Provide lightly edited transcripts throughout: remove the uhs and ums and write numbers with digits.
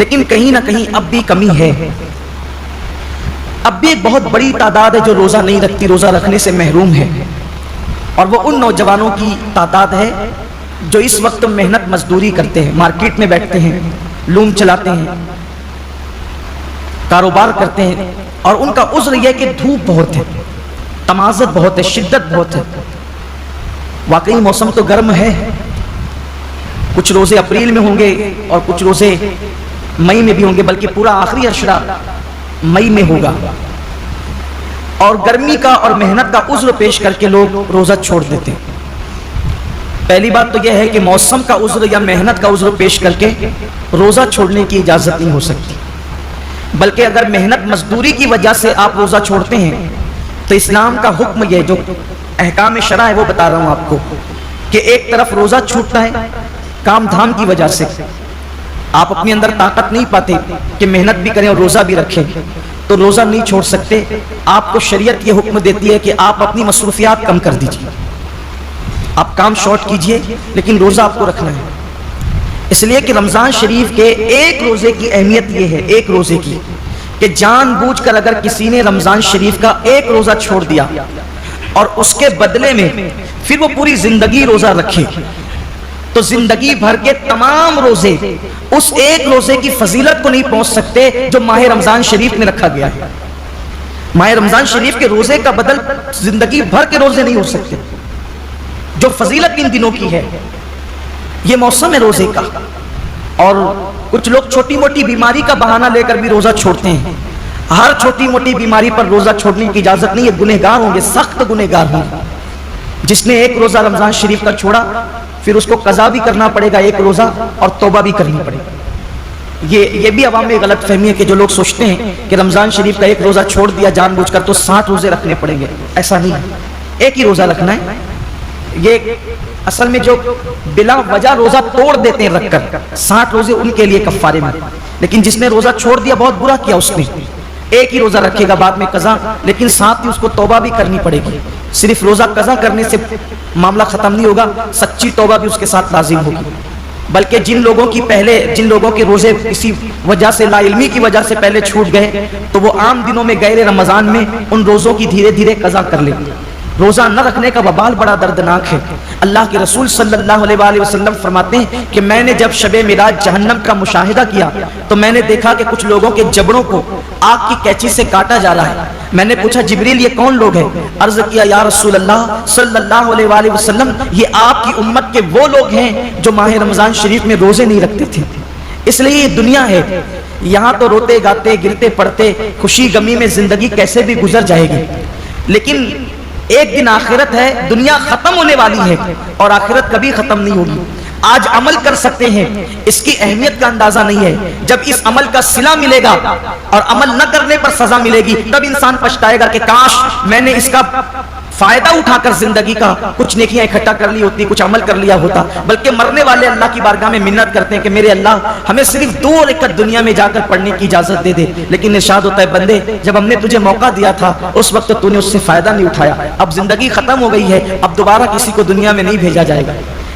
لیکن کہیں نہ کہیں اب بھی کمی ہے. اب بھی ایک بہت بڑی تعداد ہے جو روزہ نہیں رکھتی، روزہ رکھنے سے محروم ہے، اور وہ ان نوجوانوں کی تعداد ہے جو اس وقت محنت مزدوری کرتے ہیں، مارکیٹ میں بیٹھتے ہیں، لوم چلاتے ہیں، کاروبار کرتے ہیں، اور ان کا عذر یہ کہ دھوپ بہت ہے، تمازت بہت ہے، شدت بہت ہے. واقعی موسم تو گرم ہے، کچھ روزے اپریل میں ہوں گے اور کچھ روزے مئی میں بھی ہوں گے، بلکہ پورا آخری عشرہ مئی میں ہوگا. اور گرمی کا اور محنت کا عذر پیش کر کے لوگ روزہ چھوڑ دیتے ہیں. پہلی بات تو یہ ہے کہ موسم کا عذر یا محنت کا عذر پیش کر کے روزہ چھوڑنے کی اجازت نہیں ہو سکتی، بلکہ اگر محنت مزدوری کی وجہ سے آپ روزہ چھوڑتے ہیں تو اسلام کا حکم یہ جو احکام شرع ہے وہ بتا رہا ہوں آپ کو، کہ ایک طرف روزہ چھوٹتا ہے کام دھام کی وجہ سے، آپ اپنے اندر طاقت نہیں پاتے کہ محنت بھی کریں اور روزہ بھی رکھیں، تو روزہ نہیں چھوڑ سکتے. آپ کو شریعت یہ حکم دیتی ہے کہ آپ اپنی مصروفیات کم کر دیجیے، آپ کام شارٹ کیجئے، لیکن روزہ آپ کو رکھنا ہے. اس لیے کہ رمضان شریف کے ایک روزے کی اہمیت یہ ہے، ایک روزے کی، کہ جان بوجھ کر اگر کسی نے رمضان شریف کا ایک روزہ چھوڑ دیا اور اس کے بدلے میں پھر وہ پوری زندگی روزہ رکھے، تو زندگی بھر کے تمام روزے اس ایک روزے کی فضیلت کو نہیں پہنچ سکتے جو ماہ رمضان شریف میں رکھا گیا ہے. ماہ رمضان شریف کے روزے کا بدل زندگی بھر کے روزے نہیں ہو سکتے. جو فضیلت ان دنوں کی ہے، یہ موسم ہے روزے کا. اور کچھ لوگ چھوٹی موٹی بیماری کا بہانہ لے کر بھی روزہ چھوڑتے ہیں. ہر چھوٹی موٹی بیماری پر روزہ چھوڑنے کی اجازت نہیں ہے، گنہگار ہوں گے، سخت گنہگار ہوں گے. جس نے ایک روزہ رمضان شریف کا چھوڑا پھر اس کو قضا بھی کرنا پڑے گا ایک روزہ، اور توبہ بھی کرنی پڑے گا. یہ بھی عوام میں غلط فہمی ہے کہ جو لوگ سوچتے ہیں کہ رمضان شریف کا ایک روزہ چھوڑ دیا جان بوجھ کر تو 60 روزے رکھنے پڑیں گے. ایسا نہیں ہے، ایک ہی روزہ رکھنا ہے. یہ اصل میں جو بلا وجہ روزہ توڑ دیتے ہیں رکھ کر، 60 روزے ان کے لیے کفارے میں. لیکن جس نے روزہ چھوڑ دیا بہت برا کیا اس نے. ایک ہی روزہ رکھے گا بعد میں قضا، لیکن ساتھ ہی اس کو توبہ بھی کرنی پڑے گی. صرف روزہ قضا کرنے سے معاملہ ختم نہیں ہوگا، سچی توبہ بھی اس کے ساتھ لازم ہوگی. بلکہ جن لوگوں کے روزے کسی وجہ سے، لا علمی کی وجہ سے پہلے چھوٹ گئے، تو وہ عام دنوں میں غیر رمضان میں ان روزوں کی دھیرے دھیرے قضا کر لیں. روزہ نہ رکھنے کا وبال بڑا دردناک ہے. اللہ کے رسول صلی اللہ علیہ وآلہ وسلم فرماتے ہیں کہ میں نے جب شب معراج جہنم کا مشاہدہ کیا تو میں نے دیکھا کہ کچھ لوگوں کے جبڑوں کو آگ کی کینچی سے کاٹا جا رہا ہے. میں نے پوچھا جبریل یہ کون لوگ ہیں؟ عرض کیا یا رسول اللہ صلی اللہ علیہ وآلہ وسلم یہ آپ کی امت کے وہ لوگ ہیں جو ماہ رمضان شریف میں روزے نہیں رکھتے تھے. اس لیے یہ دنیا ہے، یہاں تو روتے گاتے گرتے پڑتے خوشی غمی میں زندگی کیسے بھی گزر جائے گی، لیکن ایک دن آخرت ہے. دنیا ختم ہونے والی ہے اور آخرت کبھی ختم نہیں ہوگی. آج عمل کر سکتے ہیں، اس کی اہمیت کا اندازہ نہیں ہے. جب اس عمل کا صلہ ملے گا اور عمل نہ کرنے پر سزا ملے گی تب انسان پچھتائے گا کہ کاش میں نے اس کا فائدہ اٹھا کر زندگی کا کچھ نیکیاں اکٹھا کر لی ہوتی، کچھ عمل کر لیا ہوتا. بلکہ مرنے والے اللہ کی بارگاہ میں منت کرتے ہیں کہ میرے اللہ ہمیں صرف 2 رکعت دنیا میں جا کر پڑھنے کی اجازت دے دے. لیکن ارشاد ہوتا ہے بندے جب ہم نے تجھے موقع دیا تھا اس وقت تو نے اس سے فائدہ نہیں اٹھایا. اب زندگی ختم ہو گئی ہے، اب دوبارہ کسی کو دنیا میں نہیں بھیجا جائے گا.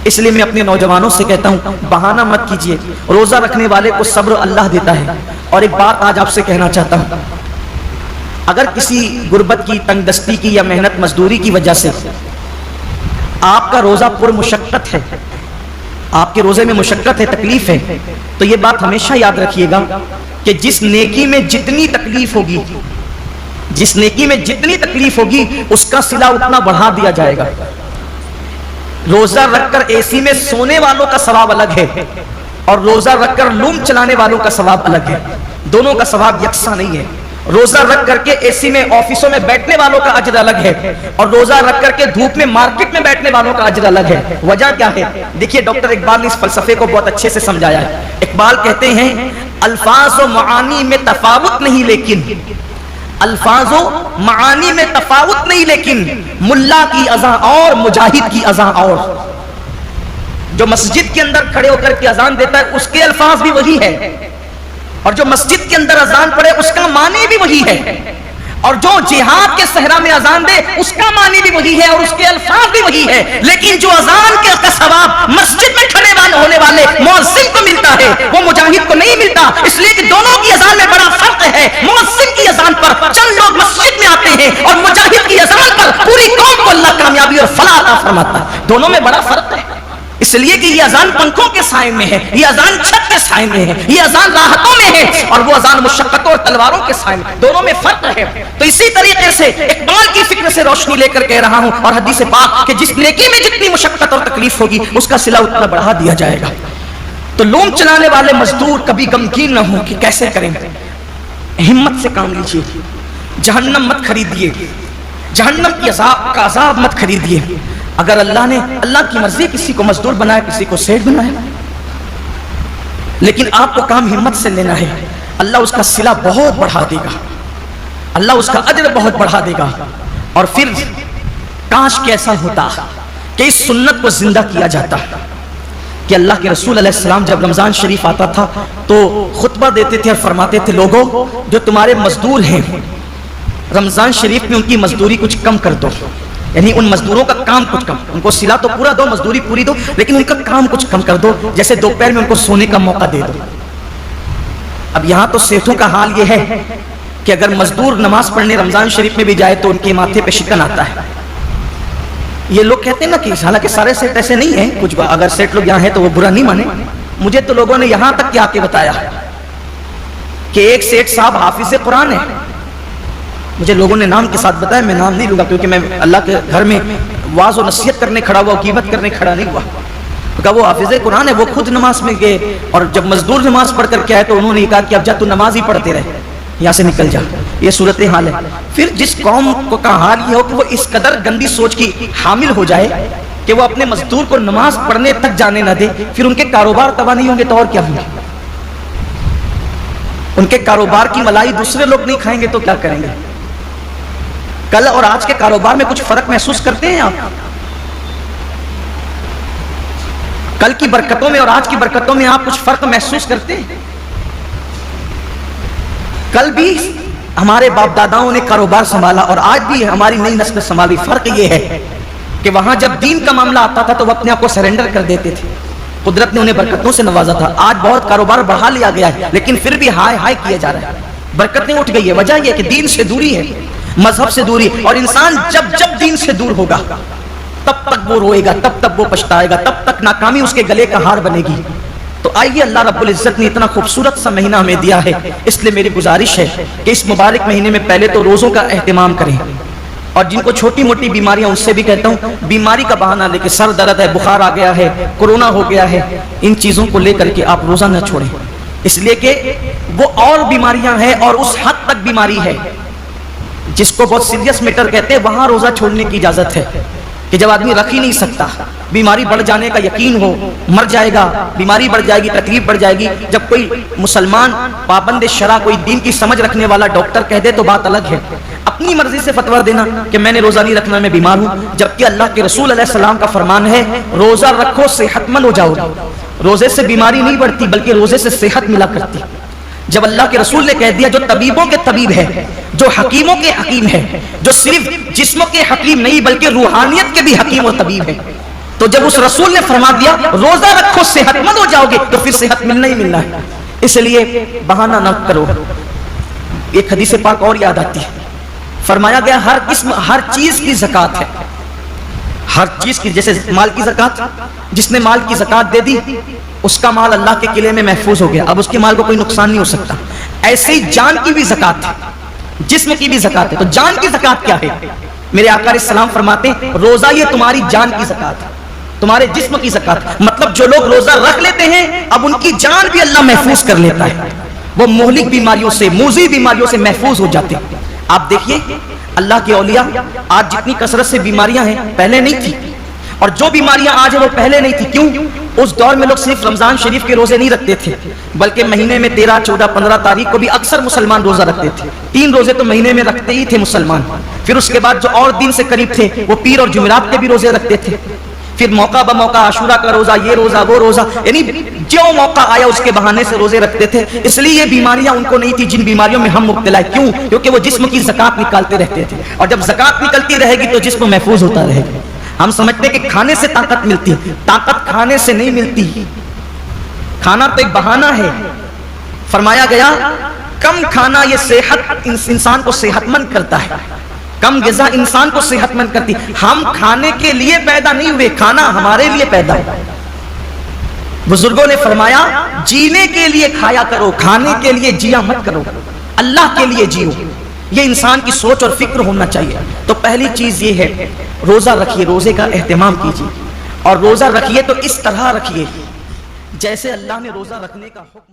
اس لیے میں اپنے نوجوانوں سے کہتا ہوں بہانہ مت کیجیے. روزہ رکھنے والے کو صبر اللہ دیتا ہے. اور ایک بات آج آپ سے کہنا چاہتا ہوں، اگر کسی غربت کی، تنگ دستی کی یا محنت مزدوری کی وجہ سے آپ کا روزہ پر مشقت ہے، آپ کے روزے میں مشقت ہے، تکلیف ہے، تو یہ بات ہمیشہ یاد رکھیے گا کہ جس نیکی میں جتنی تکلیف ہوگی، جس نیکی میں جتنی تکلیف ہوگی اس کا صلہ اتنا بڑھا دیا جائے گا. روزہ رکھ کر اے سی میں سونے والوں کا ثواب الگ ہے اور روزہ رکھ کر لوم چلانے والوں کا ثواب الگ ہے. دونوں کا ثواب یکساں نہیں ہے. روزہ رکھ کر کے اے سی میں آفسوں میں بیٹھنے والوں کا اجر الگ ہے اور روزہ رکھ کر کے دھوپ میں مارکیٹ میں بیٹھنے والوں کا اجر الگ ہے. وجہ کیا ہے؟ دیکھیے ڈاکٹر اقبال نے اس فلسفے کو بہت اچھے سے سمجھایا ہے. اقبال کہتے ہیں الفاظ و معانی میں تفاوت نہیں لیکن، الفاظ و معانی میں تفاوت نہیں لیکن ملا کی اذان اور مجاہد کی اذان اور. جو مسجد کے اندر کھڑے ہو کر کے اذان دیتا ہے اس کے الفاظ بھی وہی ہے، اور جو مسجد کے اندر اذان پڑے اس کا معنی بھی وہی ہے. اور جو جہاد کے صحرا میں اذان دے اس کا معنی بھی وہی ہے اور اس کے الفاظ بھی وہی ہے، لیکن جو اذان کا ثواب مسجد میں کھڑے ہونے والے مؤذن کو ملتا ہے وہ مجاہد کو نہیں ملتا، اس لیے کہ دونوں کی اذان میں بڑا فرق ہے۔ مؤذن کی اذان پر چند لوگ مسجد میں آتے ہیں اور مجاہد کی اذان پر پوری قوم کو اللہ کامیابی اور فلاح عطا فرماتا ہے، دونوں میں بڑا فرق ہے۔ اس لیے کہ یہ اذان پنکھوں کے سائے میں ہے، یہ اذان چھت کے سائے میں ہے، یہ اذان راحتوں میں ہے، اور وہ اذان مشقتوں اور تلواروں کے سائے میں، دونوں میں فرق ہے۔ تو اسی طریقے سے اقبال کی فکر سے روشنی لے کر کہہ رہا ہوں، اور حدیث پاک کہ جس نیکی میں جتنی مشقت اور تکلیف ہوگی اس کا صلہ اتنا بڑھا دیا جائے گا۔ تو لوم چلانے والے مزدور کبھی غمگین نہ ہوں کہ کیسے کریں، ہمت سے کام لیجیے، جہنم مت خریدیے، جہنم کی کا عذاب مت خریدیے۔ اگر اللہ نے اللہ کی مرضی کسی کو مزدور بنایا، کسی کو سیٹ بنایا، لیکن آپ کو کام ہمت سے لینا ہے، اللہ اس کا صلہ بہت بڑھا دے گا، اللہ اس کا اجر بہت بڑھا دے گا۔ اور پھر کاش کہ ایسا ہوتا کہ اس سنت کو زندہ کیا جاتا کہ اللہ کے رسول علیہ السلام جب رمضان شریف آتا تھا تو خطبہ دیتے تھے اور فرماتے تھے، لوگوں جو تمہارے مزدور ہیں رمضان شریف میں ان کی مزدوری کچھ کم کر دو، یعنی ان مزدوروں کا کام کچھ کم، ان کو صلہ تو پورا دو، مزدوری پوری دو، لیکن ان کا کام کچھ کم کر دو، جیسے دوپہر میں ان کو سونے کا موقع دے دو۔ اب یہاں تو سیٹھوں کا حال یہ ہے کہ اگر مزدور نماز پڑھنے رمضان شریف میں بھی جائے تو ان کے ماتھے پہ شکن آتا ہے۔ یہ لوگ کہتے ہیں نا کہ حالانکہ سارے سیٹ ایسے نہیں ہیں، کچھ اگر سیٹ لوگ یہاں ہیں تو وہ برا نہیں مانے، مجھے تو لوگوں نے یہاں تک کیا کے بتایا کہ ایک سیٹ صاحب حافظ قرآن ہے، مجھے لوگوں نے نام کے ساتھ بتایا، میں نام نہیں لوں گا کیونکہ میں اللہ کے گھر میں واعظ و نصیحت کرنے کھڑا ہوا، غیبت کرنے کھڑا نہیں ہوا۔ کہا وہ حافظ قرآن ہے، وہ خود نماز میں گئے اور جب مزدور نماز پڑھ کر کے آئے تو انہوں نے کہا کہ اب جا تو نماز ہی پڑھتے رہے، یہاں سے نکل جا۔ یہ صورتحال ہے۔ پھر جس قوم کو کا حال یہ ہو کہ وہ اس قدر گندی سوچ کی حامل ہو جائے کہ وہ اپنے مزدور کو نماز پڑھنے تک جانے نہ دے، پھر ان کے کاروبار تباہ نہیں ہوں گے تو اور کیا ہوں گے؟ ان کے کاروبار کی ملائی دوسرے لوگ نہیں کھائیں گے تو کیا کریں گے؟ کل اور آج کے کاروبار میں کچھ فرق محسوس کرتے ہیں آپ؟ کل کی برکتوں میں اور آج کی برکتوں میں آپ کچھ فرق محسوس کرتے ہیں؟ کل بھی ہمارے باپ داداؤں نے کاروبار سنبھالا اور آج بھی ہماری نئی نسل سنبھالی۔ فرق یہ ہے کہ وہاں جب دین کا معاملہ آتا تھا تو وہ اپنے آپ کو سرنڈر کر دیتے تھے، قدرت نے انہیں برکتوں سے نوازا تھا۔ آج بہت کاروبار بڑھا لیا گیا ہے لیکن پھر بھی ہائے ہائے کیا جا رہا ہے، برکتیں اٹھ گئی ہے۔ وجہ یہ کہ دین سے دوری ہے، مذہب سے دوری، اور انسان جب جب دین سے دور ہوگا تب تک وہ روئے گا، تب تک وہ پچھتائے گا، تب تک ناکامی اس کے گلے کا ہار بنے گی۔ تو آئیے، اللہ رب العزت نے اتنا خوبصورت سا مہینہ ہمیں دیا ہے، اس لیے میری گزارش ہے کہ اس مبارک مہینے میں پہلے تو روزوں کا اہتمام کریں، اور جن کو چھوٹی موٹی بیماریاں ان سے بھی کہتا ہوں بیماری کا بہانہ لے کے، سر درد ہے، بخار آ گیا ہے، کورونا ہو گیا ہے، ان چیزوں کو لے کر کے آپ روزہ نہ چھوڑیں، اس لیے کہ وہ اور بیماریاں ہیں اور اس حد تک بیماری ہے جس کو بہت سیریس میٹر کہتے ہیں، وہاں روزہ چھوڑنے کی اجازت ہے کہ جب آدمی رکھ ہی نہیں سکتا، بیماری بڑھ جانے کا یقین ہو، مر جائے گا، بیماری بڑھ جائے گی، تکلیف بڑھ جائے گی۔ جب کوئی مسلمان پابند شرع، کوئی دین کی سمجھ رکھنے والا ڈاکٹر کہہ دے تو بات الگ ہے، اپنی مرضی سے فتویٰ دینا کہ میں نے روزہ نہیں رکھنا، میں بیمار ہوں، جبکہ اللہ کے رسول علیہ السلام کا فرمان ہے روزہ رکھو صحت مند ہو جاؤ گے۔ روزے سے بیماری نہیں بڑھتی بلکہ روزے سے صحت ملا کرتی۔ جب اللہ کے رسول نے کہہ دیا جو طبیبوں کے طبیب ہے، جو حکیموں کے حکیم ہے، جو صرف جسموں کے حکیم نہیں بلکہ روحانیت کے بھی حکیم و طبیب ہے، تو جب اس رسول نے فرما دیا روزہ رکھو صحت مند ہو جاؤ گے تو پھر صحت ملنا ہی ملنا ہے۔ اس لیے بہانہ نہ کرو۔ ایک حدیث پاک اور یاد آتی ہے، فرمایا گیا ہر چیز کی زکوٰۃ ہے، ہر چیز کی، جیسے مال کی زکوٰۃ، جس نے مال کی زکوٰۃ دے دی اس کا مال اللہ کے قلعے میں محفوظ ہو گیا، اب اس کے مال کو کوئی نقصان نہیں ہو سکتا۔ ایسے ہی جان کی بھی زکوٰۃ ہے، جسم کی بھی زکوٰۃ ہے۔ تو جان کی زکوٰۃ کیا ہے؟ میرے آقا علیہ السلام فرماتے ہیں روزہ یہ تمہاری جان کی زکوٰۃ ہے، تمہارے جسم کی زکوٰۃ، مطلب جو لوگ روزہ رکھ لیتے ہیں اب ان کی جان بھی اللہ محفوظ کر لیتا ہے، وہ مہلک بیماریوں سے، موذی بیماریوں سے محفوظ ہو جاتے ہیں۔ آپ دیکھیے اللہ کے اولیاء، آج جتنی کثرت سے بیماریاں ہیں پہلے نہیں تھی، اور جو بیماریاں آج ہیں وہ پہلے نہیں تھی۔ کیوں؟ اس دور میں لوگ صرف رمضان شریف کے روزے نہیں رکھتے تھے بلکہ مہینے میں 13، 14، 15 تاریخ کو بھی اکثر مسلمان روزہ رکھتے تھے۔ 3 روزے تو مہینے میں رکھتے ہی تھے مسلمان، پھر اس کے بعد جو اور دن سے قریب تھے وہ پیر اور جمعرات کے بھی روزے رکھتے تھے۔ پھر موقع بموقع عاشورہ کا روزہ، یہ روزہ وہ روزہ، یعنی جو موقع آیا اس کے بہانے سے روزے رکھتے تھے. اس لیے یہ بیماریاں ان کو نہیں تھی جن بیماریوں میں ہم مبتلا ہیں. کیوں؟ کیونکہ وہ جسم کی زکات نکالتے رہتے تھے، اور جب زکات نکلتی رہے گی تو جسم محفوظ ہوتا رہے گا. ہم سمجھتے ہیں کہ کھانے سے طاقت ملتی ہے، طاقت کھانے سے نہیں ملتی. کھانا تو ایک بہانہ ہے. فرمایا گیا کم کھانا یہ صحت انسان کو صحت مند کرتا ہے، کم غذا انسان کو صحت مند کرتی. ہم کھانے کے لیے پیدا نہیں ہوئے، کھانا ہمارے لیے پیدا ہے. بزرگوں نے فرمایا جینے کے لیے کھایا کرو، کھانے کے لیے جیا مت کرو، اللہ کے لیے جیو. یہ انسان کی سوچ اور فکر ہونا چاہیے. تو پہلی چیز یہ ہے روزہ رکھیے، روزے کا اہتمام کیجیے، اور روزہ رکھیے تو اس طرح رکھیے جیسے اللہ نے روزہ رکھنے کا حکم